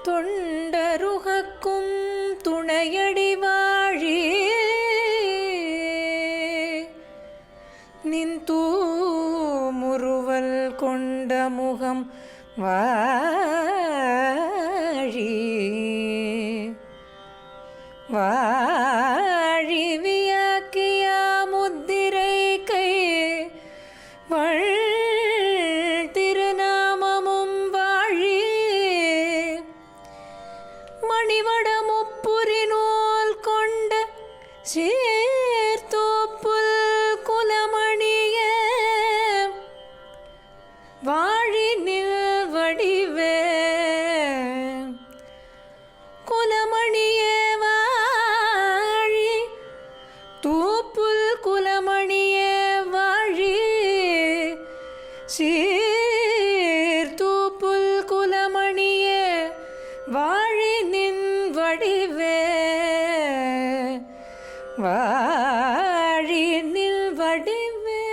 தொண்டருகக்கும் துணையடி வாழி நின் தூமுறுவல் கொண்ட முகம் வாழி வாழி வியாக்கியா முத்திரை கை வள் திருநாமமும் வாழி மணிவடமுப்புரி நூல் கொண்ட சீர்தூப்புல் குலமணிய வாழி நில் வடிவே குலமணியே வாழி தூப்புல் குலமணியே வாழி சீர்தூப்புல் குலமணியே வாழி நின் வடிவே வாழி நில் வடிவே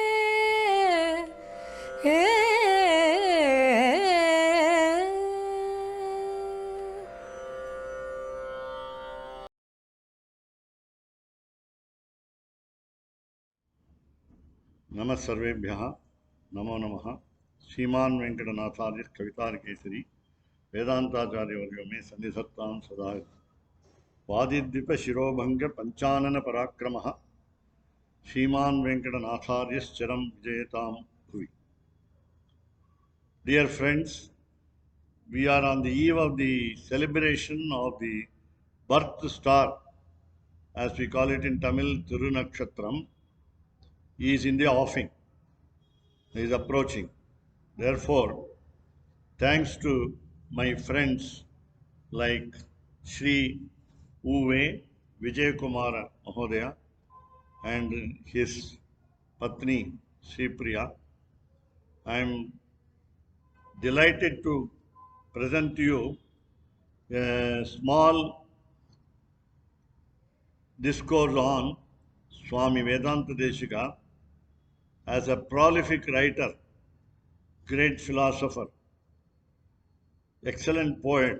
नमः सर्वेभ्यः नमो नमः। श्रीमान वेंकटनाथार्य कविताकेसरी वेदांताचार्यवर्यो में सन्निधत्तां सदा। वादिद्वीप शिरोभंग पंचानन पराक्रमः श्रीमान वेंकटनाथार्यश्चरं विजयतां भुवि। Dear friends, we are on the eve of the celebration of the birth star, as we call it in Tamil, ThiruNakshatram. He is in the offing. He is approaching. Therefore, thanks to my friends like Shri Uve Vijay Kumara Mahodaya and his Patni Shri Priya, I am delighted to present to you a small discourse on Swami Deshikar as a prolific writer, great philosopher, excellent poet,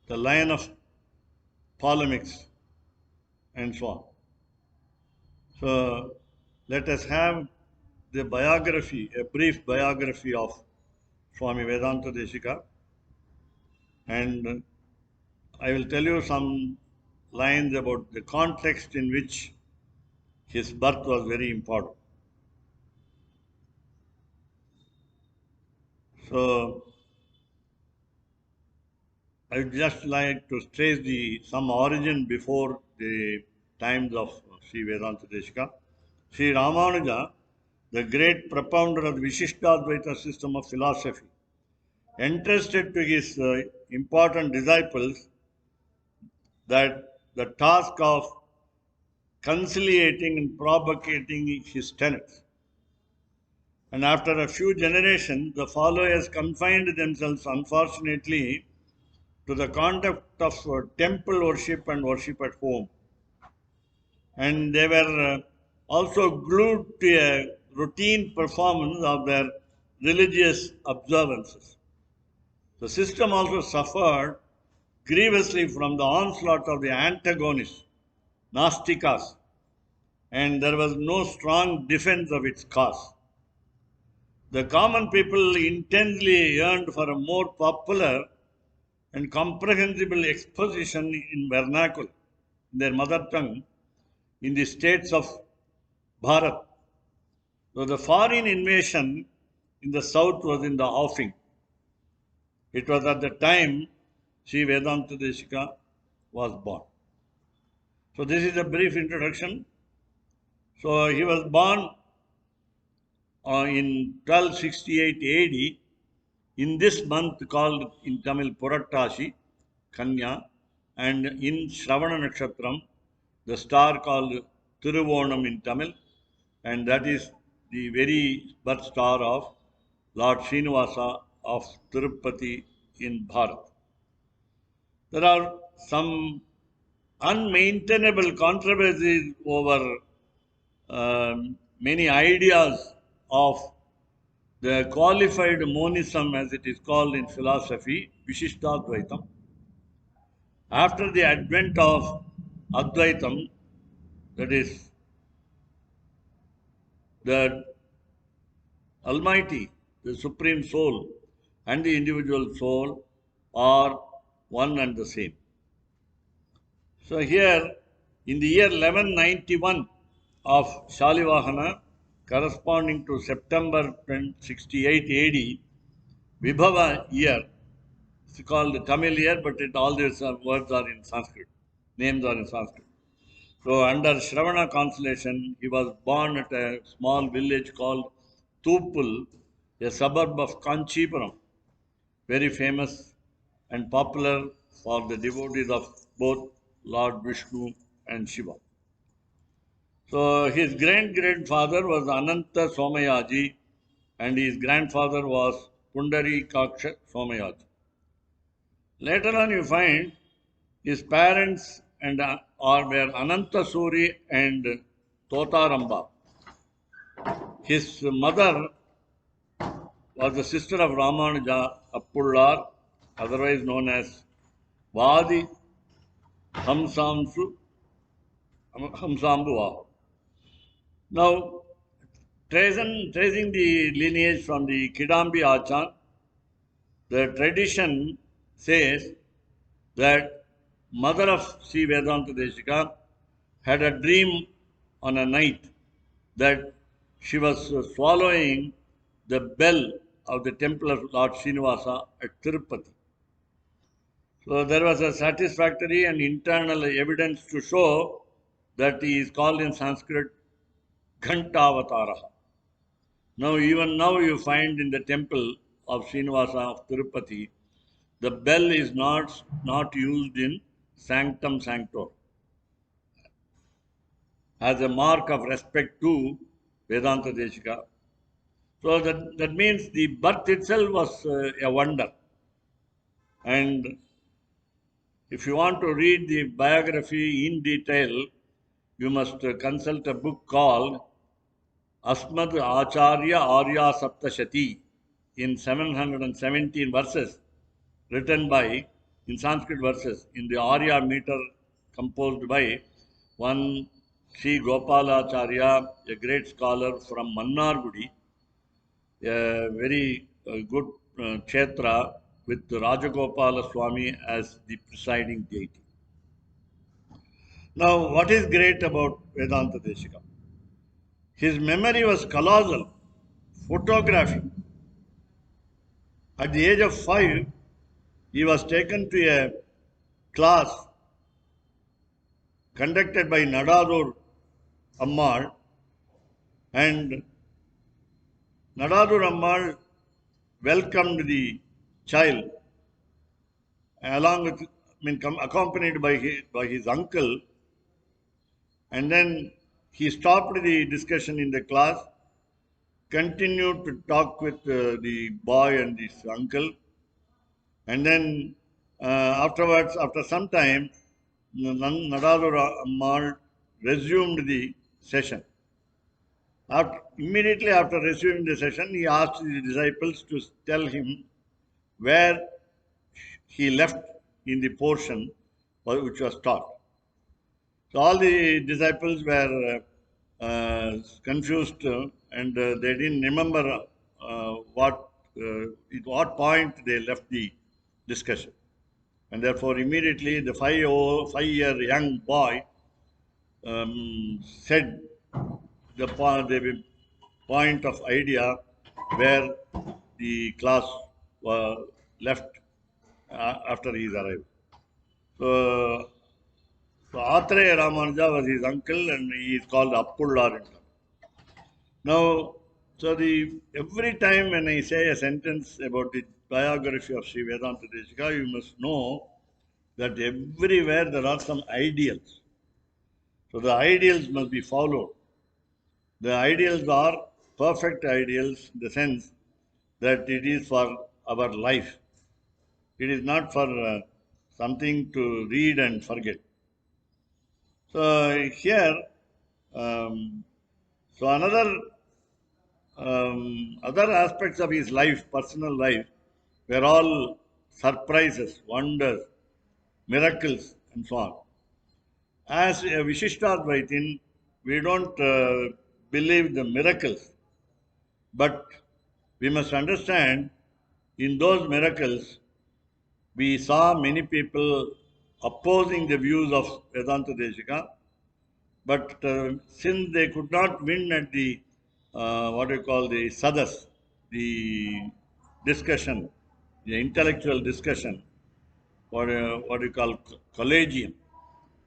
the lion of polemics, and so on. So let us have the biography, a brief biography of Swami Deshikar, and I will tell you some lines about the context in which his birth was very important. So I would just like to trace some origin before the times of Sri Deshikar. Sri Ramanuja, the great propounder of the Vishishtadvaita system of philosophy, entrusted to his important disciples that the task of conciliating and propagating his tenets. And after a few generations, the followers confined themselves, unfortunately, to the conduct of temple worship and worship at home. And they were also glued to a routine performance of their religious observances. The system also suffered grievously from the onslaught of the antagonists, Nastikas, and there was no strong defense of its cause. The common people intensely yearned for a more popular and comprehensible exposition in vernacular, in their mother tongue, in the states of Bharat. So the foreign invasion in the south was in the offing. It was at the time Sri Deshikar was born. So this is a brief introduction. So he was born in 1268 AD in this month called in Tamil Purattashi, Kanya, and in Shravana Nakshatram, the star called Thiruvonam in Tamil, and that is the very birth star of Lord Srinivasa of Tirupati in Bharat. There are some unmaintainable controversies over many ideas of the qualified monism, as it is called in philosophy, Vishishtadvaitam. After the advent of Advaitam, that is, the Almighty, the Supreme Soul, and the individual soul are one and the same. So here, in the year 1191 of Shalivahana, corresponding to September 68 AD, Vibhava year, it's called the Tamil year, but all these words are in Sanskrit, names are in Sanskrit. So under Shravana constellation, he was born at a small village called Tupul, a suburb of Kanchipuram, very famous and popular for the devotees of both Lord Vishnu and Shiva. So his great-grandfather was Ananta Somayaji and his grandfather was Pundari Kaksha Somayaji. Later on you find his parents were Ananta Suri and Totaramba. His mother was the sister of Ramanuja Appullar, otherwise known as Vadi Hamsamsu Hamsambuva. Now, tracing the lineage from the Kidambi Achan, the tradition says that mother of Sri Vedanta Deshika had a dream on a night that she was swallowing the bell of the temple of Lord Srinivasa at Tirupati. So there was a satisfactory and internal evidence to show that he is called in Sanskrit Ghantavatara. Now, even now, you find in the temple of Srinivasa of Tirupati, the bell is not used in sanctum sanctorum as a mark of respect to Vedanta Deshika. So that means the birth itself was a wonder. And if you want to read the biography in detail, you must consult a book called Asmad Acharya Arya Saptashati in 717 verses, written by, in Sanskrit verses, in the Arya meter composed by one Sri Gopalacharya, a great scholar from Mannargudi, a very good kshetra with Rajagopala Swami as the presiding deity. Now, what is great about Vedanta Deshika? His memory was colossal, photographic. At the age of 5, he was taken to a class conducted by Nadadur Ammal, and Nadadur Ammal welcomed the child along with, accompanied by his uncle, and then he stopped the discussion in the class, continued to talk with the boy and his uncle, and then afterwards, after some time, Nadadur Ammal resumed the session. Immediately after resuming the session, he asked the disciples to tell him where he left in the portion which was taught. So all the disciples were confused and they didn't remember at what point they left the discussion. And therefore, immediately the 5-year young boy said the point of idea where the class left after his arrival. So, Atreya Ramanuja was his uncle and he is called Appullar. Now, every time when I say a sentence about the biography of Sri Vedanta Deshika, you must know that everywhere there are some ideals. So the ideals must be followed. The ideals are perfect ideals in the sense that it is for our life. It is not for something to read and forget. So here, so another other aspects of his life, personal life, were all surprises, wonders, miracles, and so on. As a Vishishtadvaitin, we don't believe the miracles, but we must understand in those miracles, we saw many people opposing the views of Vedanta Deshika, but since they could not win at the what we call the sadas, the discussion, the intellectual discussion, what we call collegium,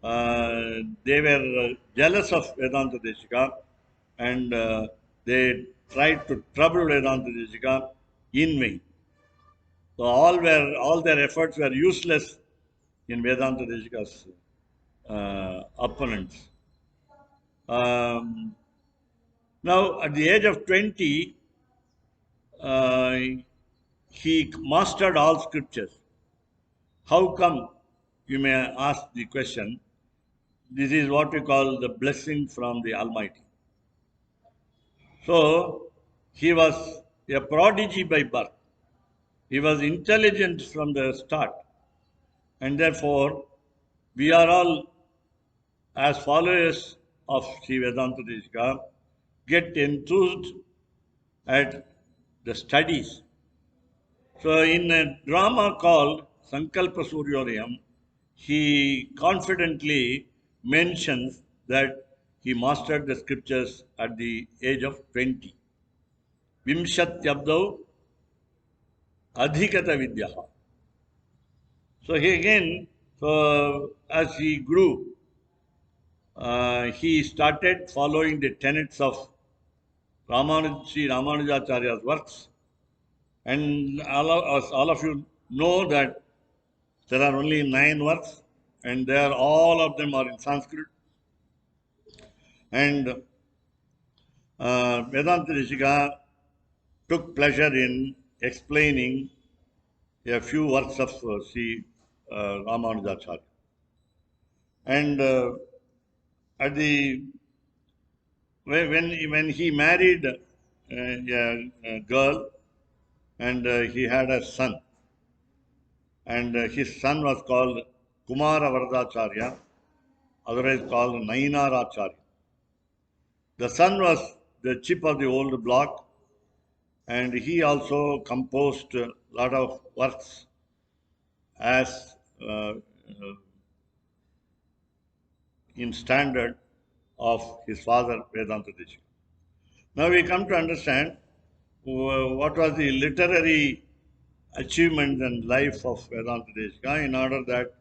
they were jealous of Vedanta Deshika, and they tried to trouble Vedanta Deshika in vain. So all their efforts were useless in Vedanta Deshika's opponents. Um, Now, at the age of 20, uh, he mastered all scriptures. How come? You may ask the question. This is what we call the blessing from the Almighty. So, he was a prodigy by birth. He was intelligent from the start. And therefore, we are all, as followers of Sri Vedanta Deshika, get enthused at the studies. So, in a drama called Sankalpa Suryodayam, he confidently mentions that he mastered the scriptures at the age of 20. Vimshatyabdau adhikata vidyaha. So, he again, so as he grew, he started following the tenets of Sri Ramanujacharya's works. And all of you know that there are only 9 works, and they are all of them are in Sanskrit. And Vedanta Rishika took pleasure in explaining a few works of Sri Ramanujacharya. And at the when he married a girl, and he had a son, and his son was called Kumara Varadacharya, otherwise called Nainaracharya. The son was the chip of the old block, and he also composed a lot of works as in standard of his father Vedanta Deshikar. Now we come to understand what was the literary achievement and life of Vedanta Deshikar, in order that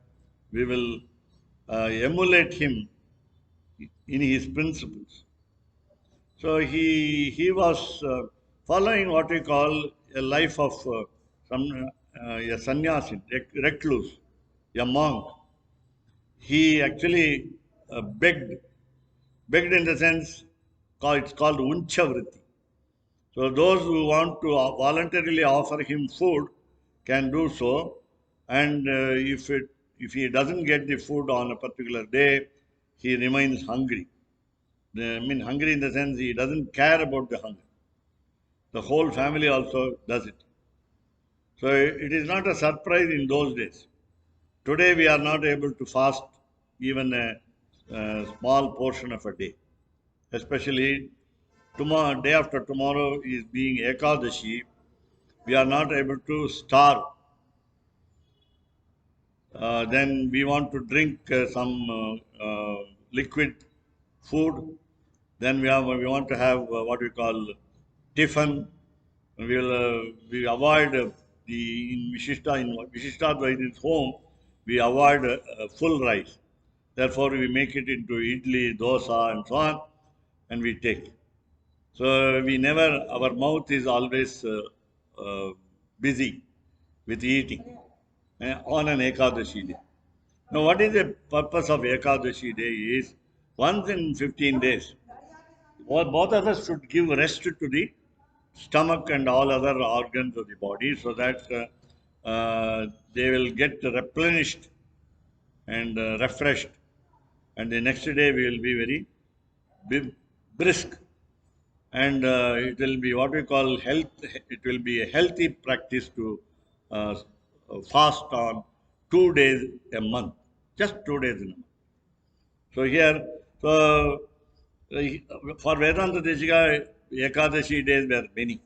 we will emulate him in his principles. So he was following what we call a life of a sannyasi, recluse, a monk. He actually begged in the sense it's called unchavriti. So those who want to voluntarily offer him food can do so, and if he doesn't get the food on a particular day, he remains hungry. I mean, hungry in the sense he doesn't care about the hunger. The whole family also does it. So it is not a surprise in those days. Today we are not able to fast even a small portion of a day. Especially tomorrow, day after tomorrow is being Ekadashi. We are not able to starve. Then we want to drink some liquid food. Then we want to have what we call tiffin. We avoid the in Vishishta home. We avoid full rice. Therefore, we make it into idli, dosa, and so on, and we take. So we never. Our mouth is always busy with eating on an Ekadashi day. Now, what is the purpose of Ekadashi day is once in 15 days, both of us should give rest to the stomach and all other organs of the body, so that they will get replenished and refreshed. And the next day we will be very brisk and it will be what we call health. It will be a healthy practice to uh, fast on 2 days a month, just 2 days in a month. So here, so for Vedanta Deshika, Ekadashi days were many,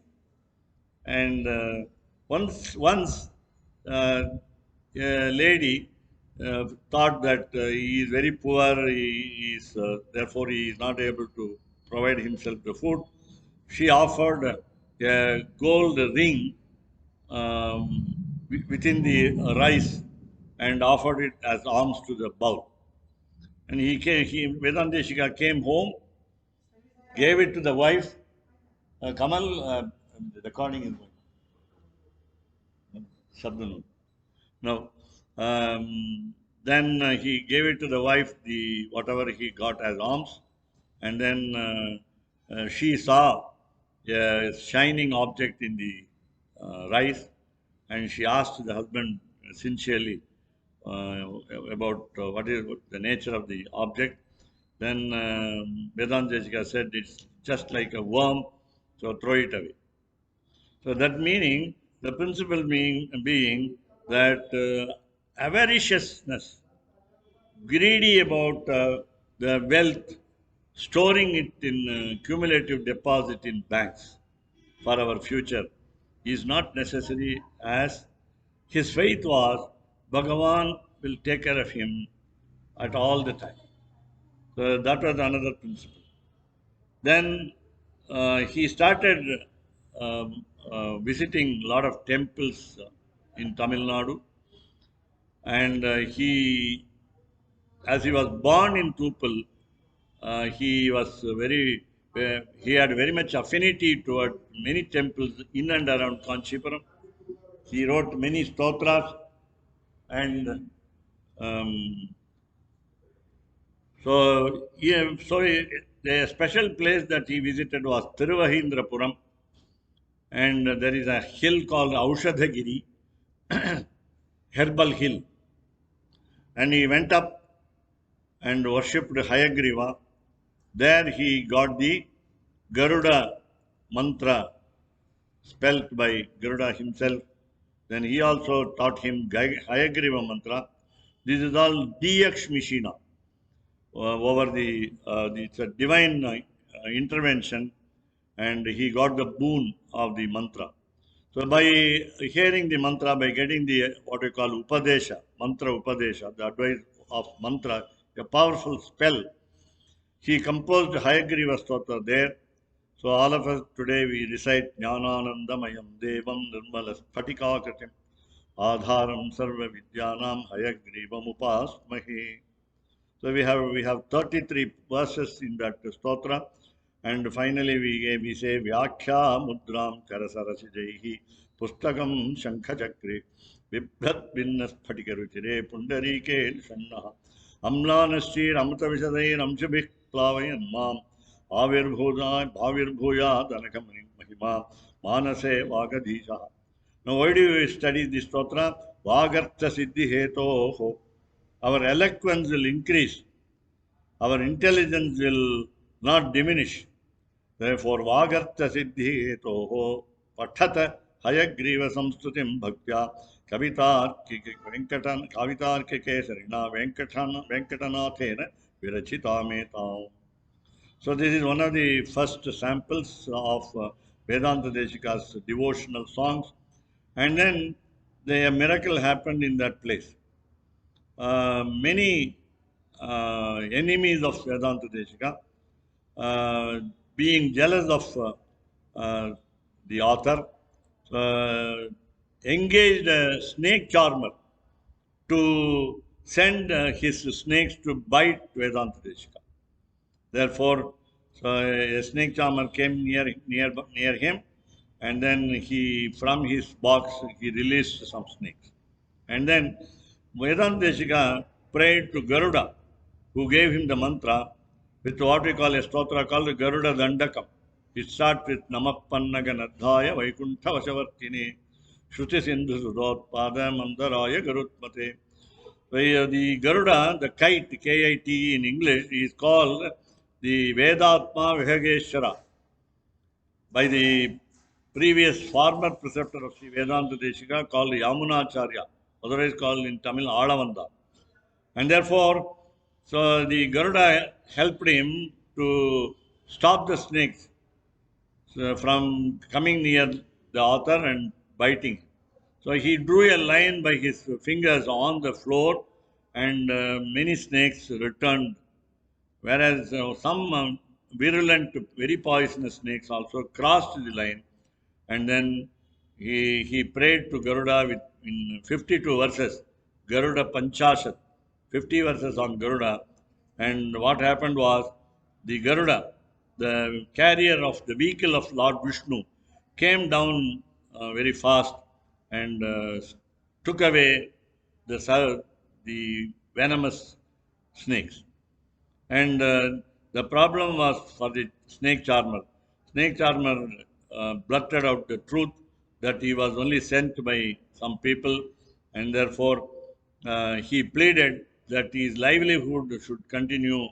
and once uh, a lady thought that he is very poor, he is therefore he is not able to provide himself the food. She offered a gold ring within the rice and offered it as alms to the bowl. And Vedanteshika came home, gave it to the wife. Kamal, the recording is going. Shabdanu. No. Then he gave it to the wife, the whatever he got as alms, and then she saw a shining object in the rice, and she asked the husband sincerely about what is the nature of the object. Then Vedanta Jessica said it's just like a worm, so throw it away. So that meaning, the principle being that avariciousness, greedy about the wealth, storing it in cumulative deposit in banks for our future is not necessary, as his faith was Bhagavan will take care of him at all the time. So that was another principle. Then he started visiting a lot of temples in Tamil Nadu, and as he was born in Tupal, he was he had very much affinity toward many temples in and around Kanchipuram. He wrote many stotras, and um, a special place that he visited was Thiruvahindrapuram, and there is a hill called Aushadhagiri, Herbal Hill, and he went up and worshipped Hayagriva. There he got the Garuda mantra spelt by Garuda himself. Then he also taught him Hayagriva mantra. This is all DX Mishina over it's a divine intervention, and he got the boon of the mantra. So by hearing the mantra, by getting the what we call Upadesha, mantra Upadesha, the advice of mantra, a powerful spell, he composed Hayagriva Stotra there. So all of us today we recite Jnananandamayam Devam Nirmala Spatikakritim Adharam Sarva Vidyanam Hayagrivam Upasmahe. So we have 33 verses in that stotra, and finally we say Vyakhya Mudram Karasarasijaihi Pustakam Shankhachakri Vibhat Vinnas Phatikaruchire Pundarike Shannaha Amlanasir Amta Vishadair Amshabik Plavayan Mam Bhavirbhuya Danakamani Mahima Manase Vagadhisha. Now, why do you study this stotra? Vagartha Siddhi Heto. Our eloquence will increase, our intelligence will not diminish. Therefore, Vagartha Siddhi Hetoho Patata Hayagriva Samstutim Bhaktya Kavitarkike Sarina Venkatanathena Virachita Metam. So, this is one of the first samples of Vedanta Deshika's devotional songs. And then a miracle happened in that place. Many enemies of Vedanta Deshika, uh, being jealous of the author, engaged a snake charmer to send his snakes to bite Vedanta Deshika. Therefore, a snake charmer came near him, and then from his box, he released some snakes. And then Vedanta Deshika prayed to Garuda, who gave him the mantra with what we call a stotra called Garuda Dandakam. It starts with Namapannaganadhaya Vaikuntha Vasavartine Shruti Sindhu Sudotpada Mandaraya Garutmate. The Garuda, the kite, Kite in English, is called the Vedatma Vihageshwara. by the previous former preceptor of Sri Vedanta Deshika called Yamunacharya, otherwise called in Tamil Alavanda. And therefore, so the Garuda helped him to stop the snakes from coming near the author and biting. So he drew a line by his fingers on the floor, and many snakes returned, whereas some virulent, very poisonous snakes also crossed the line. And then he prayed to Garuda with in 52 verses, Garuda Panchashat, 50 verses on Garuda. And what happened was the Garuda, the carrier of the vehicle of Lord Vishnu, came down very fast and took away the venomous snakes. And the problem was for the snake charmer. Snake charmer blurted out the truth that he was only sent by some people, and therefore he pleaded that his livelihood should continue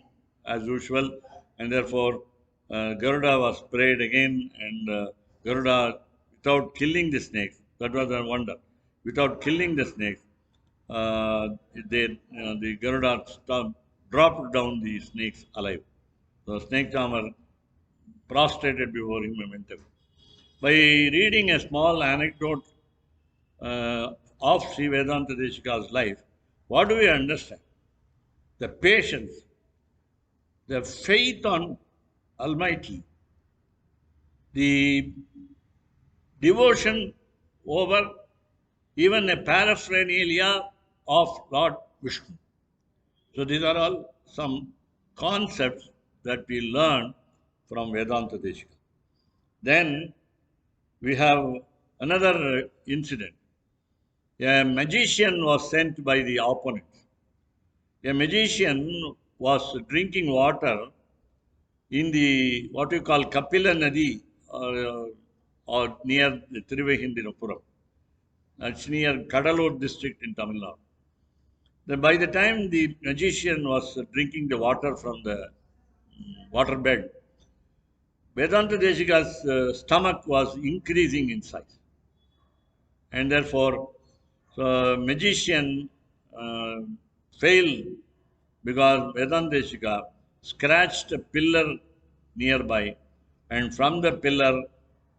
as usual, and therefore Garuda was prayed again, and Garuda, without killing the snakes, that was a wonder, without killing the snakes, uh, the Garuda dropped down the snakes alive. The snake charmer prostrated before him and went away. By reading a small anecdote of Sri Vedanta Deshika's life, what do we understand? The patience, the faith on Almighty, the devotion over even a paraphernalia of Lord Vishnu. So these are all some concepts that we learn from Vedanta Deshika. Then we have another incident. A magician was sent by the opponents. A magician was drinking water in the what you call Kapila Nadi or near Thiruvenanthapuram. That's near Kadalur district in Tamil Nadu. Then by the time the magician was drinking the water from the water bed, Vedanta Deshika's stomach was increasing in size. And therefore, so magician uh, failed because Vedanta Deshika scratched a pillar nearby, and from the pillar,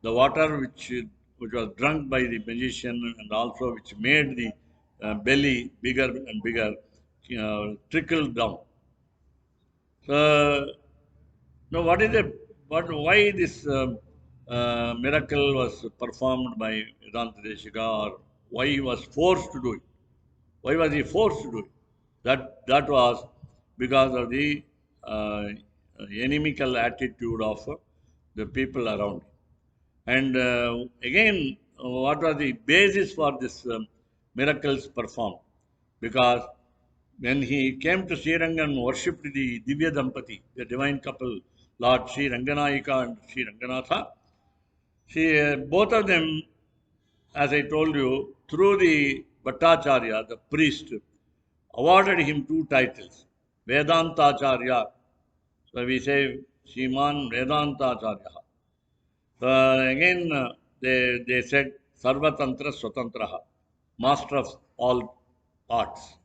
the water which was drunk by the magician and also which made the belly bigger and bigger trickled down. So now, what is the what? Why this miracle was performed by Vedanta Deshika, or why he was forced to do it? Why was he forced to do it? That was because of the inimical attitude of the people around him. And again, what was the basis for this miracles performed? Because when he came to Sri Ranga and worshipped the Divya Dampati, the divine couple, Lord Sri Ranganayika and Sri Ranganatha, both of them, as I told you, through the Bhattacharya, the priest, awarded him two titles, Vedantacharya. So we say Shiman Vedantacharya. Again, they said Sarvatantra Swatantraha, master of all arts.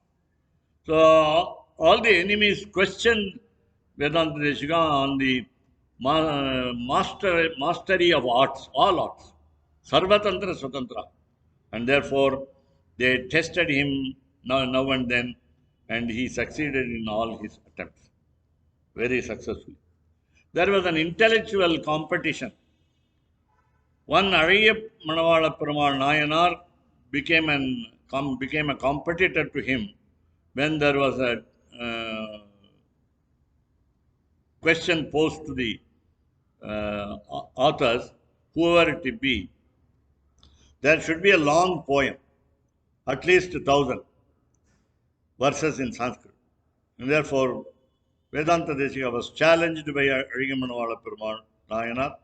So all the enemies questioned Vedanta Deshika on the mastery of arts, all arts, Sarvatantra Swatantra. And therefore, they tested him now and then, and he succeeded in all his attempts very successfully. There was an intellectual competition. One Ariya Manavala Perumal Nayanar became a competitor to him when there was a question posed to the authors, whoever it be. There should be a long poem, at least 1,000 verses in Sanskrit. And therefore, Vedanta Deshika was challenged by Arigamanavala Perumal Nayanar.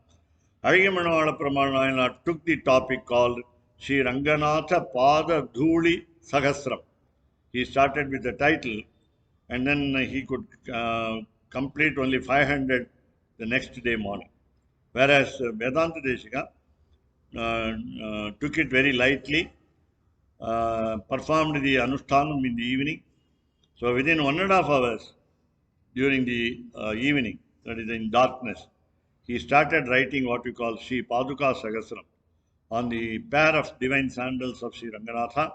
Arigamanavala Perumal Nayanar took the topic called Sri Ranganatha Pada Dhuli Sahasram. He started with the title, and then he could complete only 500 the next day morning. Whereas Vedanta Deshika took it very lightly, performed the Anushthanam in the evening. So within 1.5 hours during the evening, that is in darkness, he started writing what we call Sri Paduka Sahasram on the pair of divine sandals of Sri Ranganatha,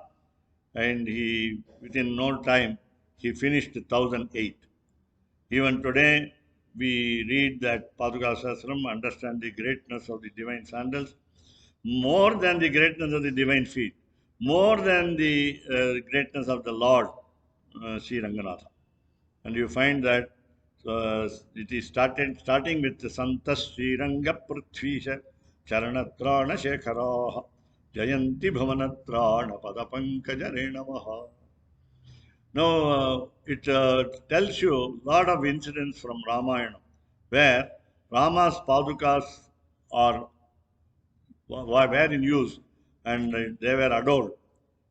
and he, within no time, he finished 1008. Even today, we read that Paduka Sahasram, understand the greatness of the divine sandals, more than the greatness of the divine feet, more than the greatness of the Lord, Sri Ranganatha. And you find that it is starting with Santas Sri Ranga Prithvisha Charanatrana Shekharaha Jayanti Bhavanatrana Padapankaja Namaha. Now, it tells you a lot of incidents from Ramayana where Rama's padukas are were in use and they were adored,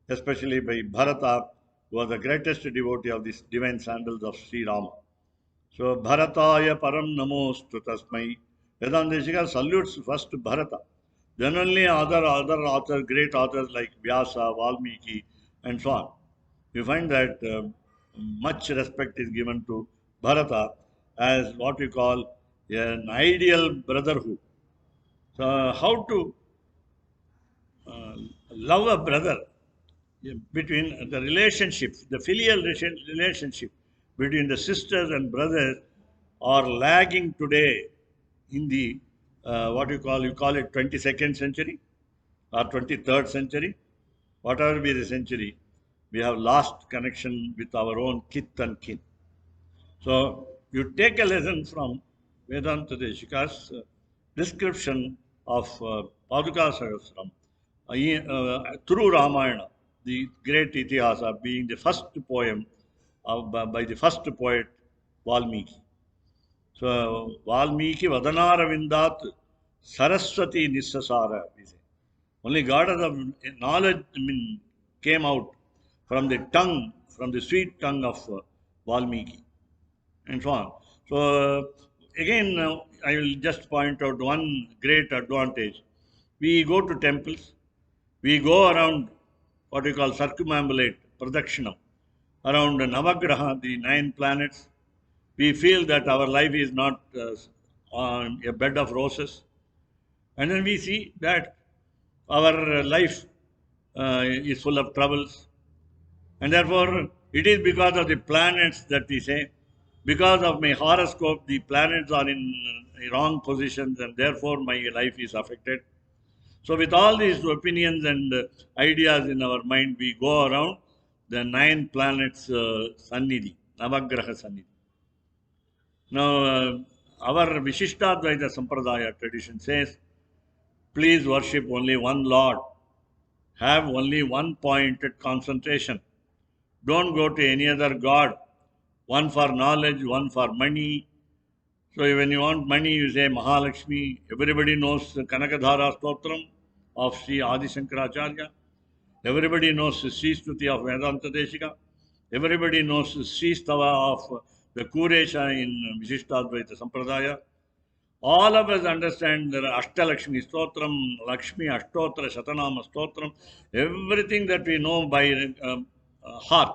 especially by Bharata, who was the greatest devotee of these divine sandals of Sri Rama. So, Bharataya Param Namostu Tasmai. Vedanta Deshika salutes first Bharata. Then only other authors, great authors like Vyasa, Valmiki, and so on. You find that much respect is given to Bharata as what we call an ideal brotherhood. So, how to uh, love a brother, between the relationship, the filial relationship between the sisters and brothers are lagging today in the what you call it 22nd century or 23rd century, whatever be the century, we have lost connection with our own kith and kin. So you take a lesson from Vedanta Deshika's description of Paduka Sahasram through Ramayana, the great Itihasa being the first poem by the first poet Valmiki. So Valmiki Vadanara Vindat Saraswati Nissasara, we say. Only God of knowledge came out from the tongue, from the sweet tongue of Valmiki, and so on. So, again, I will just point out one great advantage. We go to temples, we go around what we call circumambulate, pradakshinam, around Navagraha, the 9 planets. We feel that our life is not on a bed of roses. And then we see that our life is full of troubles. And therefore, it is because of the planets that we say, because of my horoscope, the planets are in wrong positions, and therefore my life is affected. So, with all these opinions and ideas in our mind, we go around the 9 planets Sannidhi, Navagraha Sannidhi. Now, our Vishishtadvaita Sampradaya tradition says, please worship only one Lord, have only one pointed concentration. Don't go to any other God, one for knowledge, one for money. So when you want money, you say Mahalakshmi. Everybody knows the Kanakadhara Stotram of Sri Adi Shankaracharya. Everybody knows the Sri Stuti of Vedanta Deshika. Everybody knows the Sri Stava of the Kuresha in Vishishtadvaita Sampradaya. All of us understand there are Ashtalakshmi Stotram, Lakshmi Ashtotra, Shatanama Stotram, everything that we know by heart,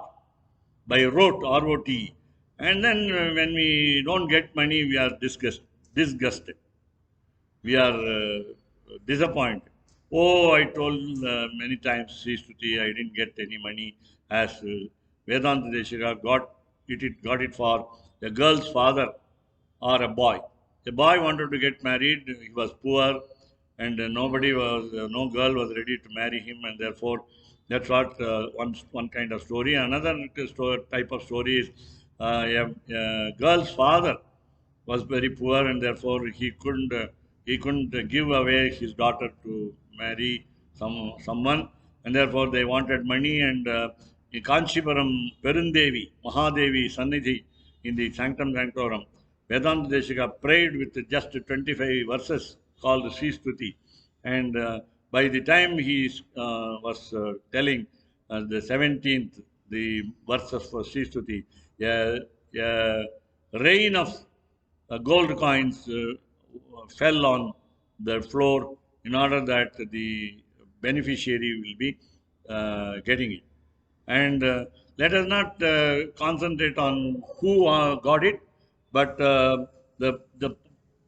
by rote, R-O-T. And then when we don't get money, we are disgusted. We are disappointed. Oh, I told many times, Sri Stuti, I didn't get any money as Vedanta Deshika got it for a girl's father or a boy. The boy wanted to get married, he was poor, and no girl was ready to marry him, and therefore that's what one kind of story. Another type of story is a girl's father was very poor, and therefore he couldn't give away his daughter to marry someone, and therefore they wanted money. And in Kanchipuram, Perundevi, Mahadevi Sannidhi in the Sanctum Sanctorum, Vedanta Deshika prayed with just 25 verses called Sri Stuti. And by the time he was telling the 17th, the verses for Sri Stuti, a rain of gold coins fell on the floor in order that the beneficiary will be getting it. And let us not concentrate on who got it, but the, the,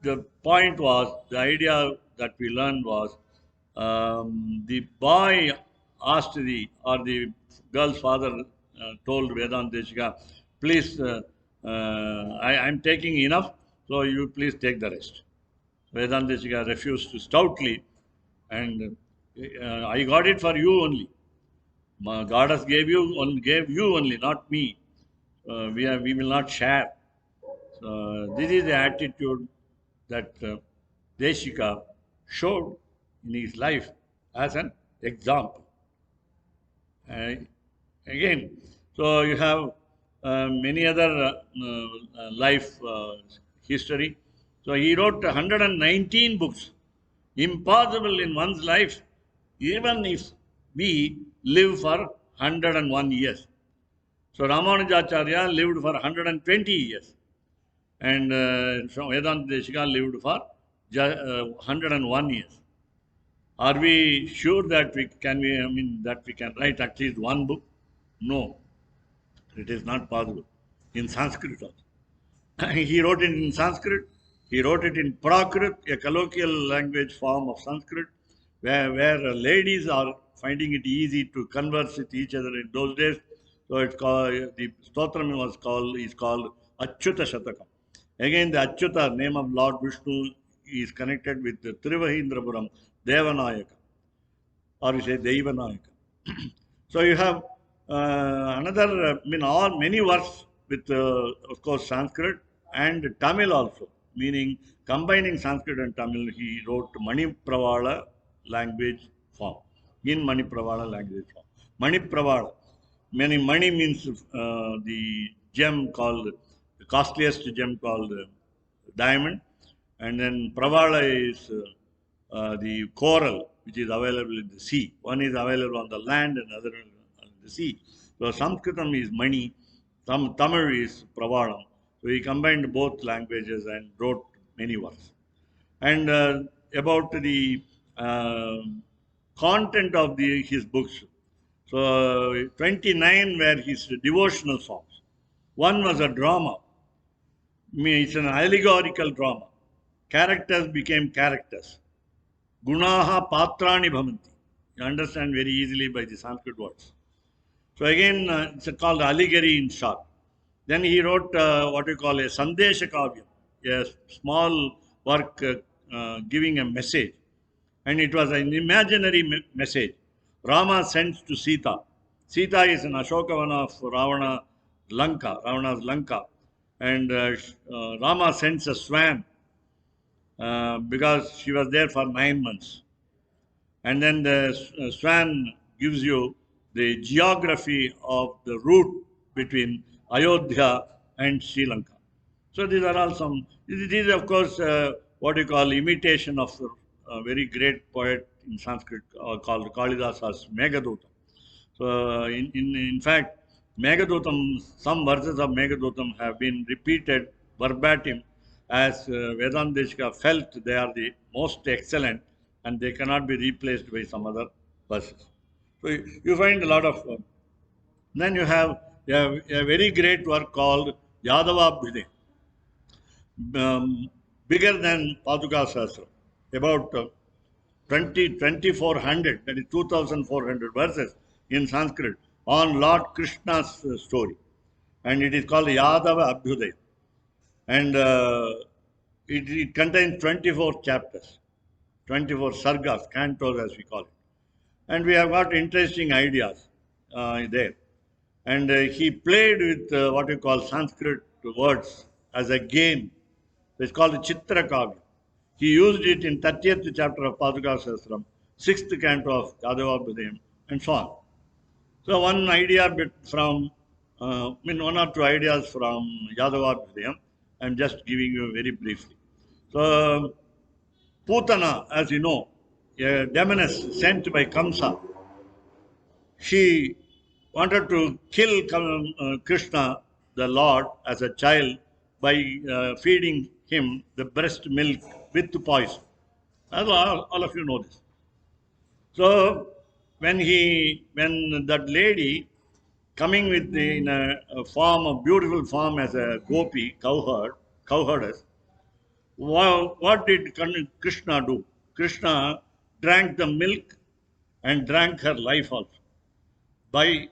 the point was, the idea that we learned was, the boy asked the girl's father told Vedanta Deshika, please, I'm taking enough, so you please take the rest. Vedanta Deshika refused stoutly, and I got it for you only. Goddess gave you only, not me. We will not share. So this is the attitude that Deshika showed in his life as an example. Uh, Again, so you have many other life history. So he wrote 119 books. Impossible in one's life, even if we live for 101 years. So Ramanujacharya lived for 120 years, and Vedanta Deshika lived for 101 years. Are we sure that we can write at least one book? No, it is not possible. In Sanskrit also. He wrote it in Sanskrit. He wrote it in Prakrit, a colloquial language form of Sanskrit, where ladies are finding it easy to converse with each other in those days. So it's called, the Stotram is called Achyuta Shatakam. Again, the Achyuta, name of Lord Vishnu, is connected with the Trivahindrapuram Devanayaka, or we say Devanayaka. So you have another, all many works with, of course, Sanskrit and Tamil also, meaning combining Sanskrit and Tamil. He wrote Mani Pravala language form, in Mani Pravala language form. Mani Pravala, meaning Mani means the gem called, the costliest gem called diamond, and then Pravala is the coral, which is available in the sea. One is available on the land and other on the sea. So Sanskritam is Mani, Tamil is Pravalam. So he combined both languages and wrote many works. And about the content of his books, so 29 were his devotional songs. One was a drama. It's an allegorical drama. Characters became characters. Gunaha patrani bhavanti. You understand very easily by the Sanskrit words. So again, it's called allegory in short. Then he wrote what we call a Sandesha Kavyam, a small work giving a message. And it was an imaginary message. Rama sends to Sita. Sita is an Ashokavana of Ravana's Lanka. And Rama sends a swan because she was there for 9 months. And then the swan gives you the geography of the route between Ayodhya and Sri Lanka. So these are all some, this is of course what you call imitation of a very great poet in Sanskrit called Kalidasa's Meghadutta. So in fact, Meghaduttam, some verses of Meghaduttam have been repeated verbatim as Vedanta Deshika felt they are the most excellent and they cannot be replaced by some other verses. So you find a lot of. Then you have a very great work called Yadavabhyuday, bigger than Paduka Sahasra, about 2400, that is 2400 verses in Sanskrit on Lord Krishna's story. And it is called Yadava Abhyuday. And it contains 24 chapters, 24 sargas, cantos as we call it. And we have got interesting ideas there. And he played with what we call Sanskrit words as a game. It's called Chitra Kavya. He used it in 30th chapter of Paduka Sahasram, 6th canto of Yadavabhyudayam, and so on. So one idea from, one or two ideas from Yadavabhyudayam, I'm just giving you very briefly. So Putana, as you know, a demoness sent by Kamsa, she wanted to kill Krishna, the Lord, as a child by feeding him the breast milk with poison. All of you know this. So when that lady coming with in a form, a beautiful form as a gopi, cowherdess, what did Krishna do? Krishna drank the milk and drank her life also. By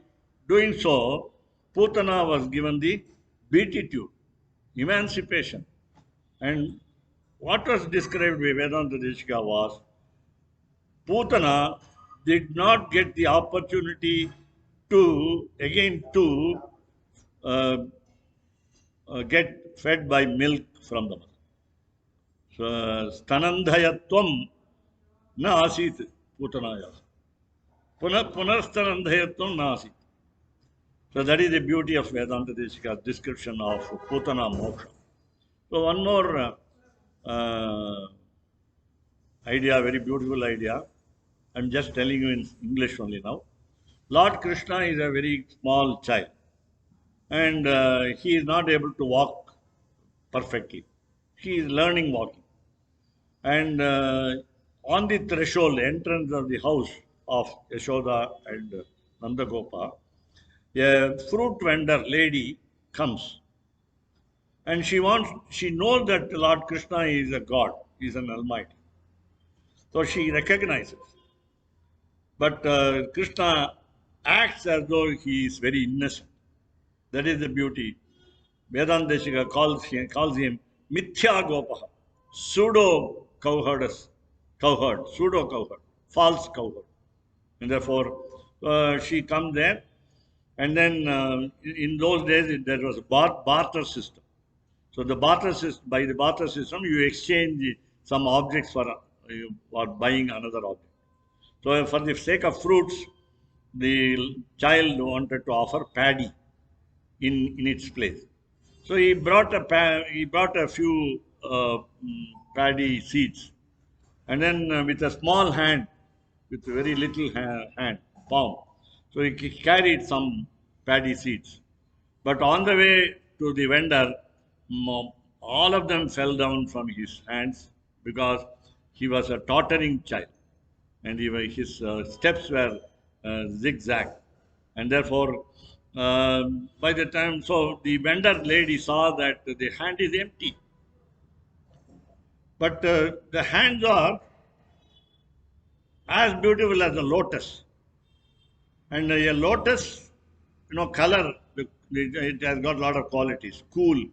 doing so, Putana was given the beatitude, emancipation. And what was described by Vedanta Deshika was Putana did not get the opportunity to uh, get fed by milk from the mother. So, stanandhayatvam na asit Putanaya. Punarstanandhayatvam na asit. So that is the beauty of Vedanta Deshika's description of Putana moksha. So one more idea, very beautiful idea. I'm just telling you in English only now. Lord Krishna is a very small child, and he is not able to walk perfectly. He is learning walking. And on the threshold, entrance of the house of Yashoda and Nandagopa, a fruit vendor lady comes, and she knows that Lord Krishna is a God, is an Almighty. So she recognizes. But Krishna acts as though he is very innocent. That is the beauty. Vedanta Deshika calls him Mithya Gopaha, pseudo cowherd, false cowherd. And therefore, she comes there, and then in those days there was a barter system. So by the barter system, you exchange some objects for buying another object. So for the sake of fruits, the child wanted to offer paddy in its place. So he brought a few paddy seeds, and then with a small hand, with a very little hand, palm. So he carried some paddy seeds. But on the way to the vendor, all of them fell down from his hands because he was a tottering child, and his steps were zigzag. And therefore, by the time, so the vendor lady saw that the hand is empty, but the hands are as beautiful as a lotus. And a lotus, color, it has got a lot of qualities: cool,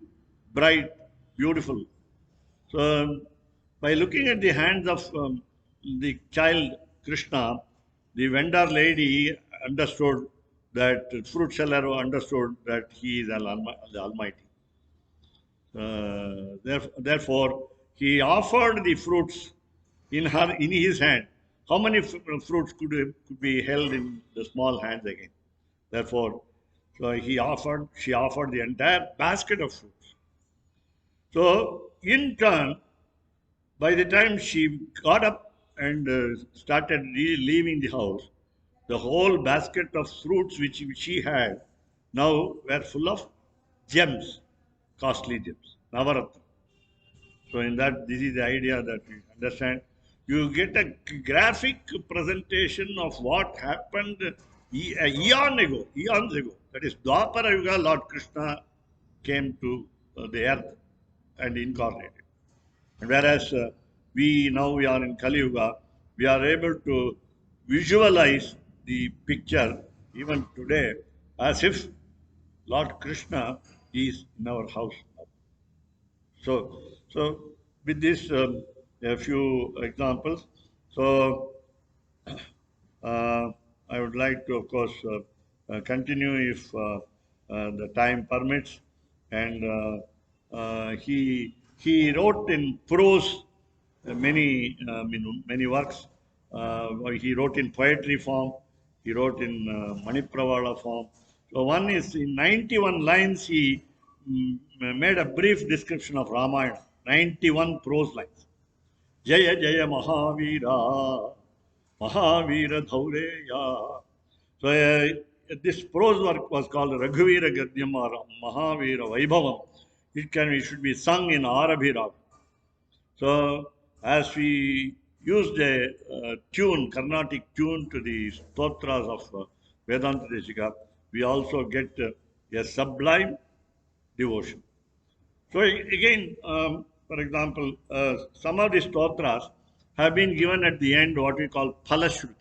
bright, beautiful. So, by looking at the hands of the child Krishna, the vendor lady understood that, fruit seller understood that he is the Almighty. Therefore, he offered the fruits in his hand. How many fruits could be held in the small hands again? Therefore, she offered the entire basket of fruits. So, in turn, by the time she got up and started leaving the house, the whole basket of fruits which she had now were full of gems, costly gems, Navaratna. So, in that, this is the idea that you understand. You get a graphic presentation of what happened eons ago. That is, Dwapara Yuga, Lord Krishna came to the earth and incarnated. And whereas we are in Kali Yuga, we are able to visualize the picture even today as if Lord Krishna is in our house now. So with this, a few examples. So I would like to, of course, continue if the time permits. And he wrote in prose many works. He wrote in poetry form. He wrote in Manipravala form. So one is in 91 lines. He made a brief description of Ramayana. 91 prose lines. Jaya Jaya Mahavira, Mahavira Dhaureya. So this prose work was called Raghuvira Gadyam or Mahavira Vaibhavam. It should be sung in Arabhi Rag. So as we used a tune, Carnatic tune to the stotras of Vedanta Deshika, we also get a sublime devotion. So again, for example, some of the stotras have been given at the end what we call phalashruti.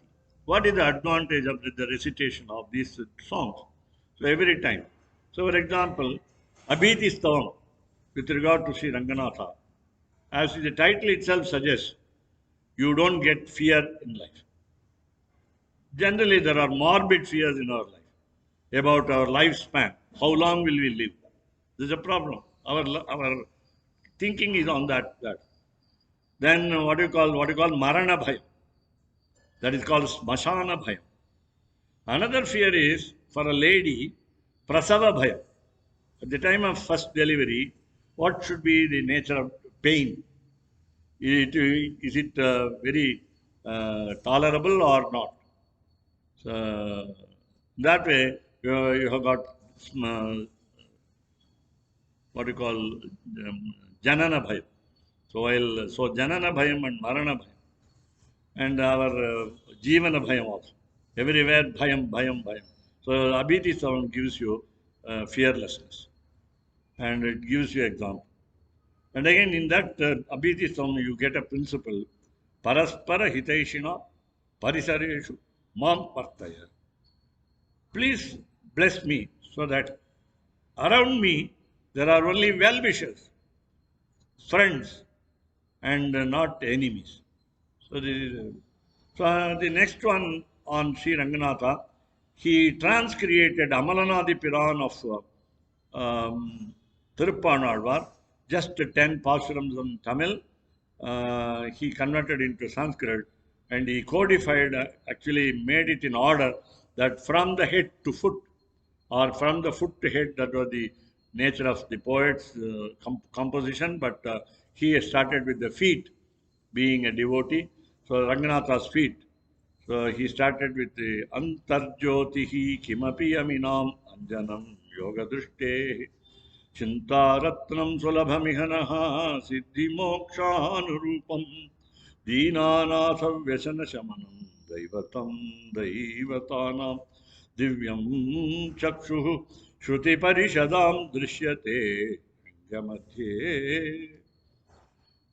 What is the advantage of the recitation of these songs? So every time. So for example, Abhiti Stavam with regard to Sri Ranganatha, as the title itself suggests, you don't get fear in life. Generally, there are morbid fears in our life about our lifespan. How long will we live? This is a problem. Our thinking is on that. Then what you call marana bhayam. That is called smashana bhayam. Another fear is for a lady prasava bhayam. At the time of first delivery, what should be the nature of pain? Is it very tolerable or not? So that way, you have got what you call janana bhayam. So janana bhayam and marana bhayam, and our jivana bhayam also. Everywhere bhayam, bhayam, bhayam. So Abhiti sound gives you fearlessness, and it gives you example. And again, in that Abhiti sound, you get a principle: paraspara hitaishina parisareshu mam partaya. Please bless me so that around me there are only well wishers, friends, and not enemies. So, the next one on Sri Ranganatha, he transcreated Amalanadi Piran of Tiruppanalvar, just 10 passurams in Tamil. He converted into Sanskrit and he codified, actually made it in order that from the head to foot, or from the foot to head, that was the nature of the poet's composition, but he started with the feet, being a devotee. So Ranganatha's feet. So he started with the Antarjyotihi Kimapi Aminam Anjanam Yoga Drishte Chintaratnam Sulabhamihanaha Siddhi Mokshanurupam Deenanatha Vyasana Shamanam Daivatanam Divyam Chakshu Shruti Parishadam Drishyate Gamadhye.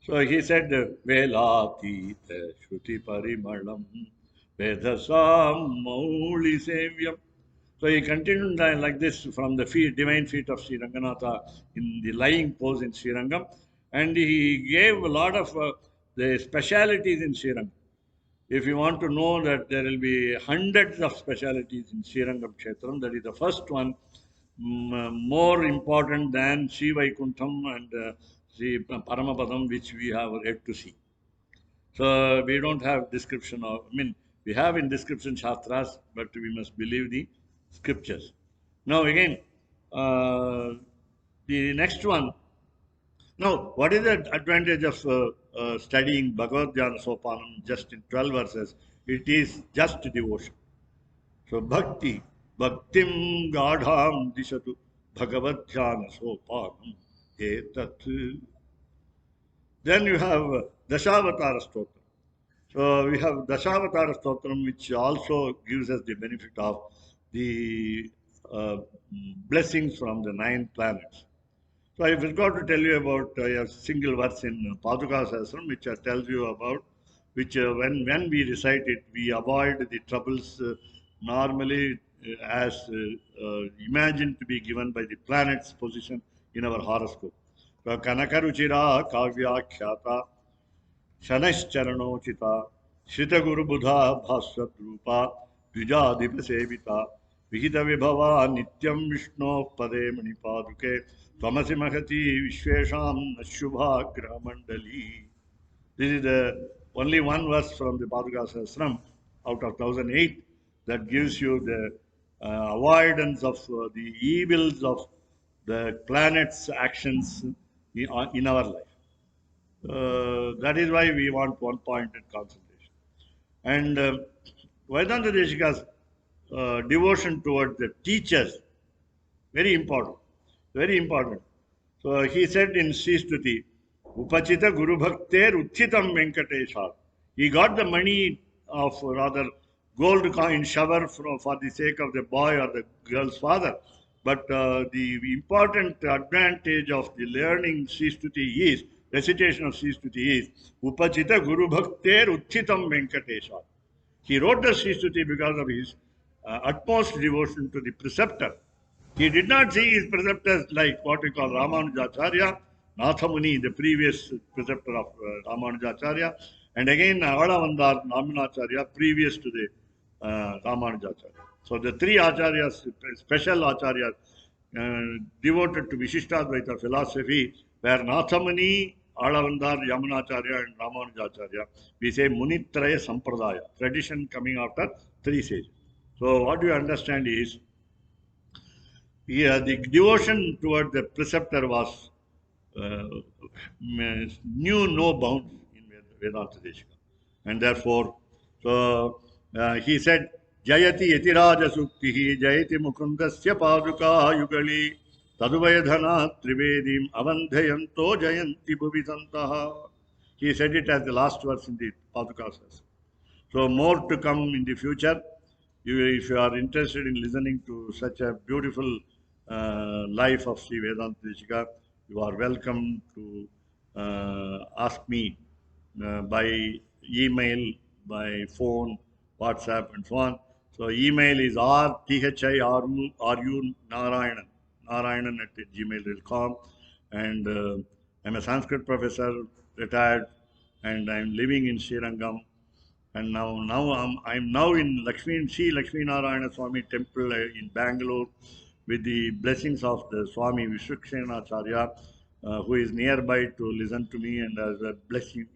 So he said, Velatita Shruti Parimalam Vedasam Mauli Sevyam. So he continued like this from the divine feet of Sri Ranganatha in the lying pose in Sri Rangam. And he gave a lot of the specialities in Sri Rangam. If you want to know that there will be hundreds of specialities in Sri Rangam Kshetram, that is the first one, more important than Sri Vaikuntham and Sri Paramapadam, which we have yet to see. So we don't have description of, we have in description Shastras, but we must believe the scriptures. Now again, the next one. Now, what is the advantage of studying Bhagavad Dhyana Sopanam just in 12 verses? It is just devotion. So bhaktim gadham dishatu Bhagavad Dhyana Sopanam etat. Then you have Dashavatara Stotram. So we have Dashavatara Stotram, which also gives us the benefit of the blessings from the 9 planets. So I forgot to tell you about a single verse in Paduka Sahasram, which tells you about, which when we recite it, we avoid the troubles normally as imagined to be given by the planet's position in our horoscope. So Kanakaruchira Kavya Khyata Shanashcharanocita Shritaguru Buddha Bhasratrupa Dvijadipa Sevita Vihita Vibhava Nityam Vishnu Pade Manipaduke Tvamasi Mahati Vishvesham Nashubha Grahamandali. This is the only one verse from the Paduka Sahasram out of 1008 that gives you the avoidance of the evils of the planet's actions in our life. That is why we want one-pointed concentration. And Vedanta Deshika's devotion towards the teachers, very important, very important. So he said in Sri Stuti, Upachita Guru Bhakter Uthitam Venkatesha. He got the money of rather gold coin shower for the sake of the boy or the girl's father. But the important advantage of the learning Sristuti is, recitation of Sristuti is, Upachita Guru Bhakter Utchitam Venkatesha. He wrote the Sristuti because of his utmost devotion to the preceptor. He did not see his preceptors like what we call Ramanujacharya, Nathamuni, the previous preceptor of Ramanujacharya, and again Aladavandar Naminacharya, previous to the Ramanujacharya. So the three acharyas, special acharyas, devoted to Vishishtadvaita philosophy, were Nathamuni, Aladavandar, Yamunacharya, and Ramanujacharya. We say Munitraya Sampradaya, tradition coming after three sages. So what you understand is, yeah, the devotion toward the preceptor was uh, knew no bounds in Vedanta Deshika. And therefore, so he said, Jayati Yatiraja Suktihi, Jayati Mukundasya Paduka Yugali, Taduvayadhana Trivedim Avandhayanto Jayanti Bhuvisantaha. He said it as the last verse in the Padukas. So more to come in the future. If you are interested in listening to such a beautiful life of Sri Vedanta Deshika, you are welcome to ask me by email, by phone, WhatsApp, and so on. So email is rthiru narayanan at gmail.com. And I'm a Sanskrit professor, retired, and I'm living in Srirangam. And I'm now in Lakshmi Narayana Swami temple in Bangalore, with the blessings of the Swami Vishwakshenacharya, who is nearby to listen to me, and as a blessing,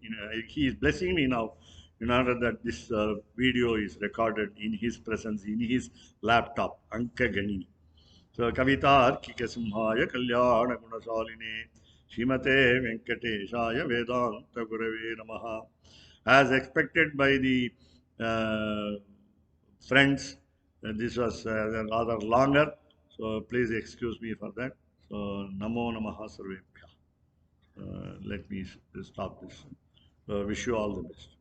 he is blessing me now in order that this video is recorded in his presence, in his laptop, Anka Ganini. So Kavita Simhaya Kalyana Gunasaline Shimate Venkateshaya Vedanta Gurave Namaha. As expected by the uh, friends, this was rather longer, so please excuse me for that. So Namo Namaha Sarvebhya. Let me stop this. Wish you all the best.